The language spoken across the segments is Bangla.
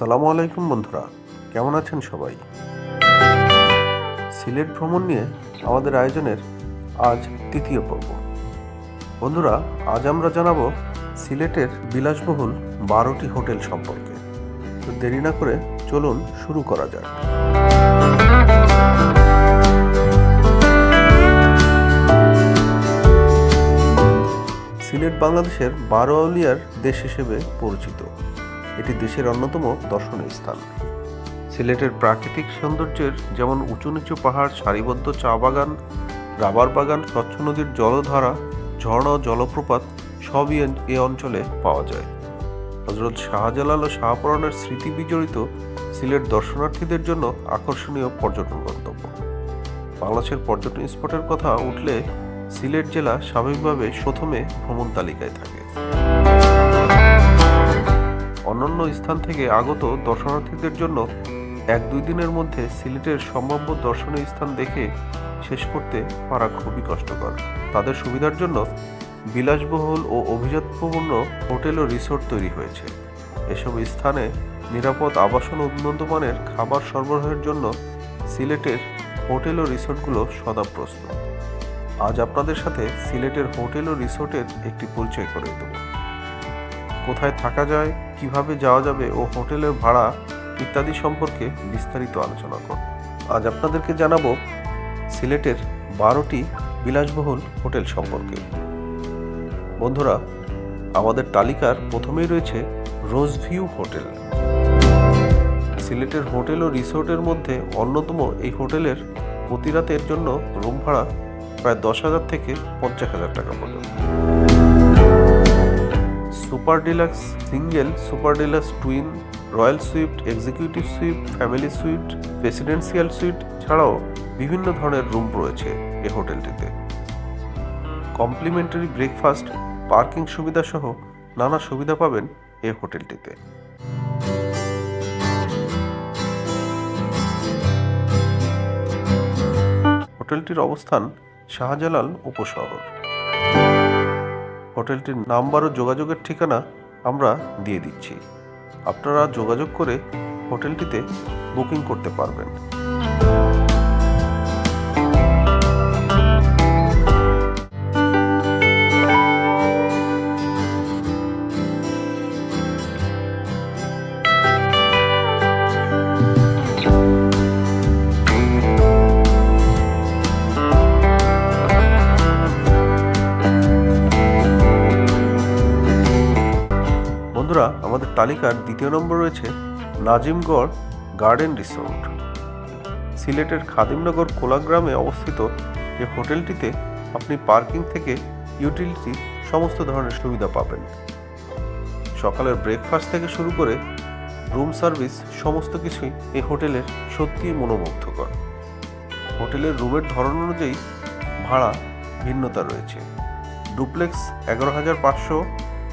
আসসালামু আলাইকুম বন্ধুরা, কেমন আছেন সবাই? সিলেট ভ্রমণ নিয়ে আমাদের আয়োজনের আজ তৃতীয় পর্ব। বন্ধুরা, আজ আমরা জানাবো সিলেটের বিলাসবহুল 12টি হোটেল সম্পর্কে। তো দেরি না করে চলুন শুরু করা যাক। সিলেট বাংলাদেশের 12 আউলিয়ার দেশ হিসেবে পরিচিত। এটি দেশের অন্যতম দর্শনীয় স্থান। সিলেটের প্রাকৃতিক সৌন্দর্যের যেমন উঁচু নিচু পাহাড়, সারিবদ্ধ চা বাগান, রাবার বাগান, স্বচ্ছ নদীর জলধারা, ঝর্ণা ও জলপ্রপাত সবই এ অঞ্চলে পাওয়া যায়। হযরত শাহজালাল ও শাহপরানের স্মৃতি বিজড়িত সিলেট দর্শনার্থীদের জন্য আকর্ষণীয় পর্যটন গন্তব্য। বাংলাদেশের পর্যটন স্পটের কথা উঠলে সিলেট জেলা স্বাভাবিকভাবে প্রথমে ভ্রমণ তালিকায় থাকে। অন্যান্য স্থান থেকে আগত দর্শনার্থীদের জন্য 1-2 দিনের মধ্যে সিলেটের সম্ভাব্য দর্শনীয় স্থান দেখে শেষ করতে পারা খুবই কষ্টকর। তাদের সুবিধার জন্য বিলাসবহুল ও অভিজাতপূর্ণ হোটেল ও রিসোর্ট তৈরি হয়েছে। এসব স্থানে নিরাপদ আবাসন ও উন্নত মানের খাবার সরবরাহের জন্য সিলেটের হোটেল ও রিসোর্টগুলো সদা প্রস্তুত। আজ আপনাদের সাথে সিলেটের হোটেল ও রিসোর্টের একটি পরিচয় করে দেব। কোথায় থাকা যায়, কিভাবে যাওয়া যাবে ও হোটেলের ভাড়া ইত্যাদি সম্পর্কে বিস্তারিত আলোচনা করব। আজ আপনাদেরকে জানাবো সিলেটের 12টি বিলাসবহুল হোটেল সম্পর্কে। বন্ধুরা, আমাদের তালিকার প্রথমেই রয়েছে রোজ ভিউ হোটেল। সিলেটের হোটেল ও রিসোর্টের মধ্যে অন্যতম এই হোটেলের প্রতি রাতের জন্য রুম ভাড়া প্রায় 10,000 থেকে 50,000 টাকা পর্যন্ত। Super deluxe, single, super deluxe, twin, royal sweet, executive sweet, family sweet, presidential sweet ছাড়াও বিভিন্ন ধরনের রুম রয়েছে এই হোটেলটিতে। কমপ্লিমেন্টারি ব্রেকফাস্ট, পার্কিং সুবিধা সহ নানা সুবিধা পাবেন এই হোটেলটিতে। হোটেলটির অবস্থান শাহজালাল উপশহর। হোটেলটির নাম্বার ও যোগাযোগের ঠিকানা আমরা দিয়ে দিচ্ছি। আপনারা যোগাযোগ করে হোটেলটিতে বুকিং করতে পারবেন। বন্ধুরা, আমাদের তালিকার দ্বিতীয় নম্বর রয়েছে নাজিমগড় গার্ডেন রিসোর্ট। সিলেটের খাদিমনগর কোলাগ্রামে অবস্থিত এই হোটেলটিতে আপনি পার্কিং থেকে ইউটিলিটি সমস্ত ধরনের সুবিধা পাবেন। সকালের ব্রেকফাস্ট থেকে শুরু করে রুম সার্ভিস সমস্ত কিছুই এই হোটেলের সত্যিই মনোমুগ্ধকর। হোটেলের রুমের ধরন অনুযায়ী ভাড়া ভিন্নতা রয়েছে। Duplex 11,500,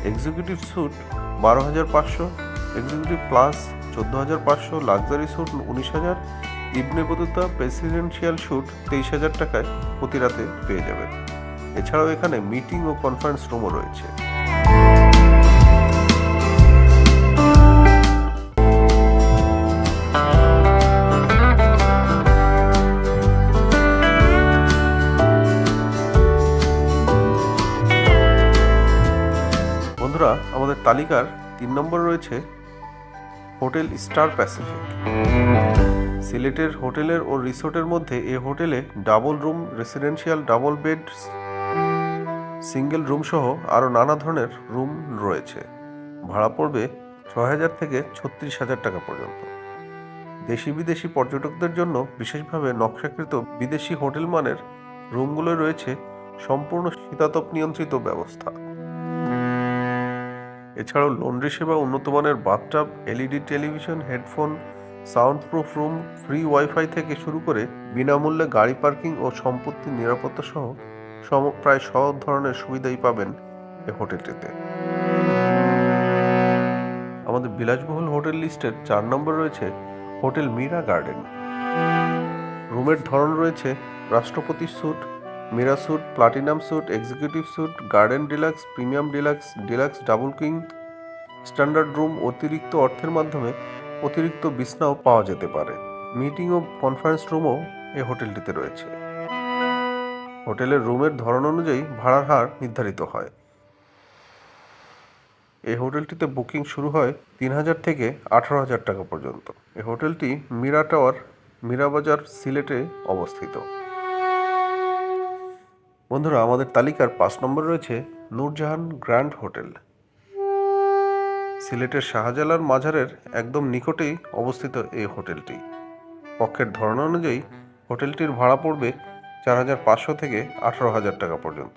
executive suite 12,500, executive plus 14,500, luxury suite 19,000, Ibn Battuta presidential suite 23,000 টাকায় প্রতি রাতে পেয়ে যাবেন। এছাড়াও এখানে মিটিং ও কনফারেন্স রুমও রয়েছে। বন্ধুরা, আমাদের তালিকার 3 নম্বর রয়েছে হোটেল স্টার প্যাসিফিক। সিলেটের হোটেলের ও রিসোর্টের মধ্যে এই হোটেলে double room, residential, double bed, single room সহ আরও নানা ধরনের রুম রয়েছে। ভাড়া পড়বে 6,000 থেকে 36,000 টাকা পর্যন্ত। দেশি বিদেশি পর্যটকদের জন্য বিশেষভাবে নকশাকৃত বিদেশি হোটেল মানের রুমগুলো রয়েছে সম্পূর্ণ শীতাতপ নিয়ন্ত্রিত ব্যবস্থা। এছাড়াও লন্ড্রি সেবা, উন্নত মানের bathtub, LED television, headphone, soundproof room, free wifi থেকে শুরু করে বিনামূল্যে গাড়ি পার্কিং ও সম্পত্তির নিরাপত্তা সহ প্রায় সব ধরনের সুবিধাই পাবেন এই হোটেলটিতে। আমাদের বিলাসবহুল হোটেল লিস্টের 4 নম্বর রয়েছে হোটেল মীরা গার্ডেন। রুমের ধরন রয়েছে রাষ্ট্রপতি suite, Meera suite, platinum suite, executive suite, garden deluxe, premium deluxe, deluxe double king, standard room. অতিরিক্ত অর্থের মাধ্যমে অতিরিক্ত বিছনাও পাওয়া যেতে পারে। মিটিং ও কনফারেন্স রুমও এই হোটেলটিতে রয়েছে। হোটেলের রুমের ধরন অনুযায়ী ভাড়ার হার নির্ধারিত হয়। এই হোটেলটিতে বুকিং শুরু হয় 3,000 থেকে 18,000 টাকা পর্যন্ত। এই হোটেলটি মীরা টাওয়ার, মীরাবাজার, সিলেটে অবস্থিত। বন্ধুরা, আমাদের তালিকার 5 নম্বর রয়েছে নূরজাহান গ্র্যান্ড হোটেল। সিলেটের শাহজালাল মাজারের একদম নিকটেই অবস্থিত এই হোটেলটি। কক্ষের ধরন অনুযায়ী হোটেলটির ভাড়া পড়বে 4,500 থেকে 18,000 টাকা পর্যন্ত।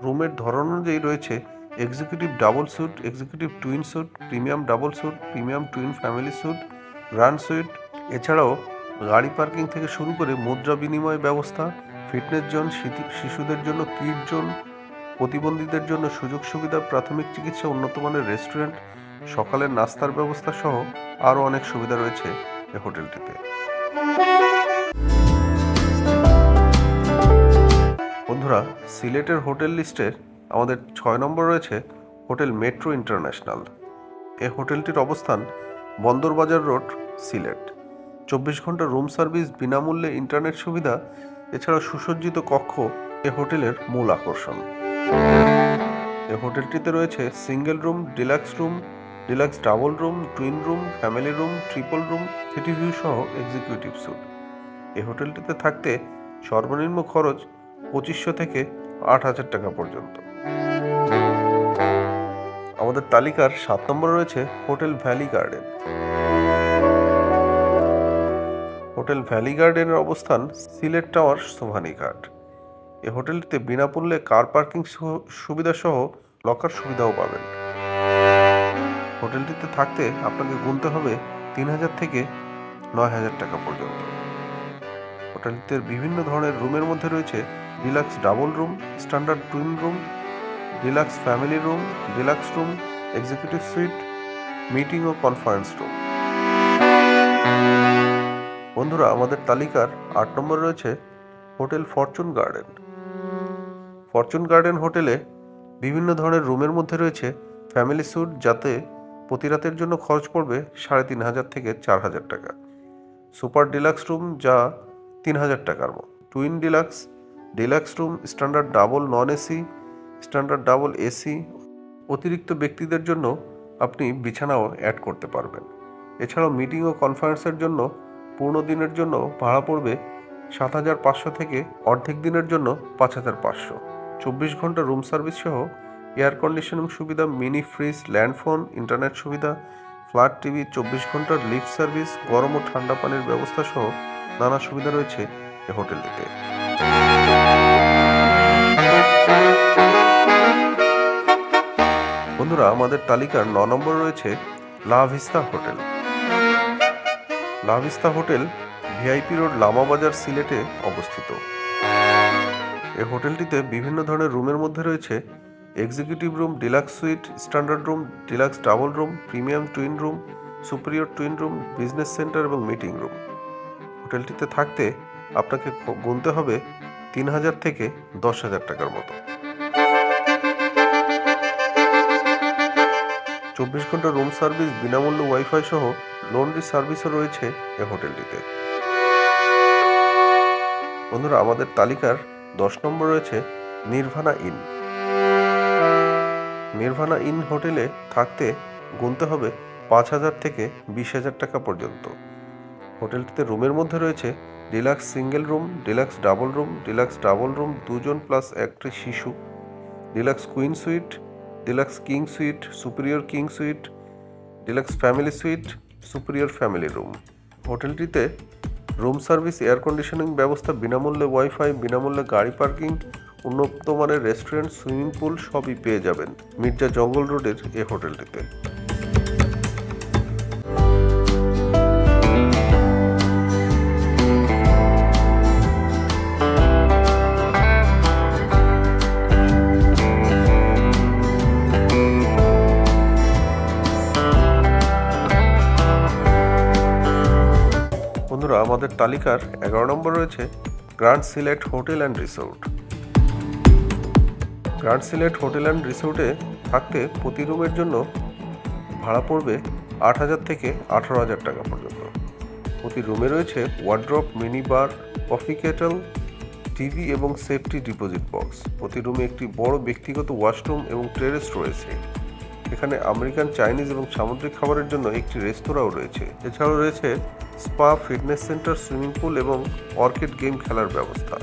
রুমের ধরন অনুযায়ী রয়েছে executive double suite, executive twin suite, premium double suite, premium twin family suite, grand suite. এছাড়াও গাড়ি পার্কিং থেকে শুরু করে মুদ্রা বিনিময় ব্যবস্থা, ফিটনেস জোন, শিশুদের জন্য কিড জোন, প্রতিবন্ধীদের জন্য সুযোগ সুবিধা, প্রাথমিক চিকিৎসা, উন্নত মানের রেস্টুরেন্ট, সকালের নাস্তার ব্যবস্থা সহ আরও অনেক সুবিধা রয়েছে এই হোটেলটিতে। বন্ধুরা, সিলেটের হোটেল লিস্টের আমাদের 6 নম্বর রয়েছে হোটেল মেট্রো ইন্টারন্যাশনাল। এই হোটেলটির অবস্থান বন্দরবাজার রোড, সিলেট। 24 ঘন্টা রুম সার্ভিস, বিনামূল্যে ইন্টারনেট সুবিধা, এছাড়া সুসজ্জিত কক্ষ এ হোটেলের মূল আকর্ষণ। এই হোটেলটিতে রয়েছে single room, deluxe room, deluxe double room, twin room, family room, triple room, city view সহ এক্সিকিউটিভ স্যুট। এই হোটেলটিতে থাকতে সর্বনিম্ন খরচ 2500 থেকে 8,000 টাকা পর্যন্ত। আমাদের তালিকার 7 নম্বরে রয়েছে hotel valley garden. Hotel valley গার্ডেনের অবস্থান সিলেট টাওয়ার, সোভানীঘাট। এই হোটেলটিতে বিনামূল্যে কার পার্কিং সুবিধা সহ লকার সুবিধাও পাবেন। হোটেলটিতে থাকতে আপনাকে গুনতে হবে 3,000 থেকে 9,000 টাকা পর্যন্ত। হোটেলটিতে বিভিন্ন ধরনের রুমের মধ্যে রয়েছে deluxe double room, standard twin room, deluxe family room, deluxe room, executive suite, meeting ও কনফারেন্স রুম। বন্ধুরা, আমাদের তালিকার 8 নম্বরে রয়েছে hotel Fortune Garden. Fortune Garden হোটেলে বিভিন্ন ধরনের রুমের মধ্যে রয়েছে ফ্যামিলি স্যুট, যাতে প্রতি রাতের জন্য খরচ পড়বে 3,500 থেকে 4,000 টাকা। সুপার ডিলাক্স রুম, যা 3,000 টাকার মতো। Twin deluxe, deluxe room, standard double non AC, standard double AC. অতিরিক্ত ব্যক্তিদের জন্য আপনি বিছানাও অ্যাড করতে পারবেন। এছাড়াও মিটিং ও কনফারেন্সের জন্য পূর্ণ দিনের জন্য ভাড়া পড়বে 7,500 থেকে অর্ধেক দিনের জন্য 5,500। 24 ঘন্টা রুম সার্ভিস সহ এয়ার কন্ডিশনিং সুবিধা, মিনি ফ্রিজ, ল্যান্ডফোন, ইন্টারনেট সুবিধা, ফ্ল্যাট টিভি, 24 ঘন্টার লিফট সার্ভিস, গরম ও ঠান্ডা পানির ব্যবস্থা সহ নানা সুবিধা রয়েছে এই হোটেলটিতে। বন্ধুরা, আমাদের তালিকার 9 নম্বর রয়েছে লা ভিস্তা হোটেল। লা vista hotel VIP road, Lamabazar, সিলেটে অবস্থিত। এই হোটেলটিতে বিভিন্ন ধরনের রুমের মধ্যে রয়েছে executive room, deluxe sweet, standard room, deluxe double room, premium twin room, superior twin room, business centre এবং মিটিং রুম। হোটেলটিতে থাকতে আপনাকে গুনতে হবে 3,000 থেকে 10,000 টাকার মতো। 24 ঘন্টা রুম সার্ভিস, বিনামূল্যে ওয়াইফাই সহ লন্ড্রি সার্ভিসও রয়েছে এই হোটেলটিতে। বন্ধুরা, আমাদের তালিকার 10 নম্বর রয়েছে নির্ভানা ইন। নির্ভানা ইন হোটেলে থাকতে গুনতে হবে 5,000 থেকে 20,000 টাকা পর্যন্ত। হোটেলটিতে রুমের মধ্যে রয়েছে deluxe single room, deluxe double room, deluxe double room 2 জন প্লাস একটি শিশু, deluxe queen suite, deluxe king suite, superior king suite, deluxe family suite, superior family room. হোটেলটিতে রুম সার্ভিস, এয়ার কন্ডিশনিং ব্যবস্থা, বিনামূল্যে ওয়াইফাই, বিনামূল্যে গাড়ি পার্কিং, উন্নত মানের রেস্টুরেন্ট, সুইমিং পুল সবই পেয়ে যাবেন মির্জা জঙ্গল রোডের এই হোটেলটিতে। আমাদের তালিকার 11 নম্বর রয়েছে grand Sylhet hotel and resort. Grand Sylhet hotel and রিসোর্টে থাকতে প্রতি রুমের জন্য ভাড়া পড়বে 8,000 থেকে 18,000 টাকা পর্যন্ত। প্রতি রুমে রয়েছে ওয়ার্ড্রপ, মিনি বার, কফি কেটল, টিভি এবং সেফটি ডিপোজিট বক্স। প্রতি রুমে একটি বড় ব্যক্তিগত ওয়াশরুম এবং টেরেস রয়েছে। এখানে আমেরিকান, চাইনিজ এবং সামুদ্রিক খাবারের জন্য একটি রেস্তোরাঁও রয়েছে। এছাড়াও রয়েছে spa, fitness centre, swimming pool এবং অর্কিড গেম খেলার ব্যবস্থা।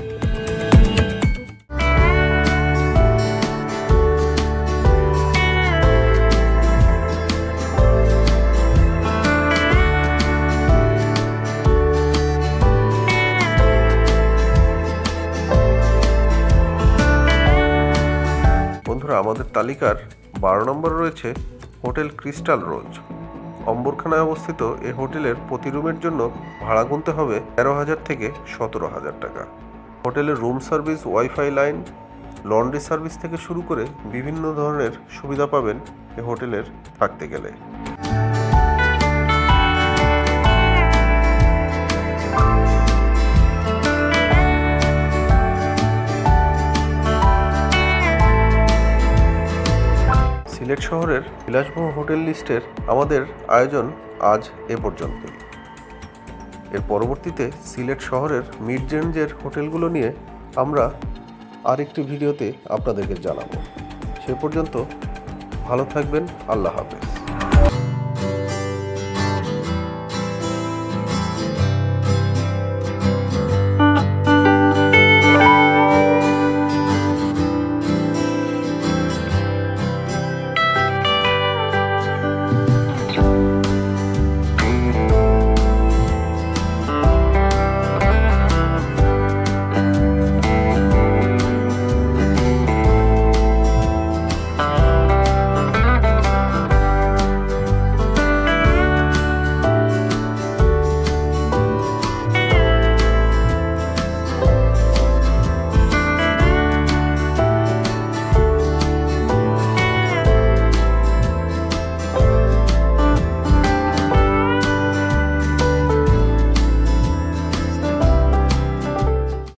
বন্ধুরা, আমাদের তালিকার 12 নম্বর রয়েছে হোটেল ক্রিস্টাল রোজ। অম্বরখানায় অবস্থিত এই হোটেলের প্রতি রুমের জন্য ভাড়া গুনতে হবে 13,000 থেকে 17,000 টাকা। হোটেলের room service, wifi line, laundry service থেকে শুরু করে বিভিন্ন ধরনের সুবিধা পাবেন এই হোটেলের থাকতে গেলে। সিলেট শহরের বিলাসবহুল হোটেল লিস্টের আমাদের আয়োজন আজ এ পর্যন্তই। এর পরবর্তীতে সিলেট শহরের মিড রেঞ্জের হোটেলগুলো নিয়ে আমরা আরেকটি ভিডিওতে আপনাদেরকে জানাবো। সে পর্যন্ত ভালো থাকবেন। আল্লাহ হাফেজ।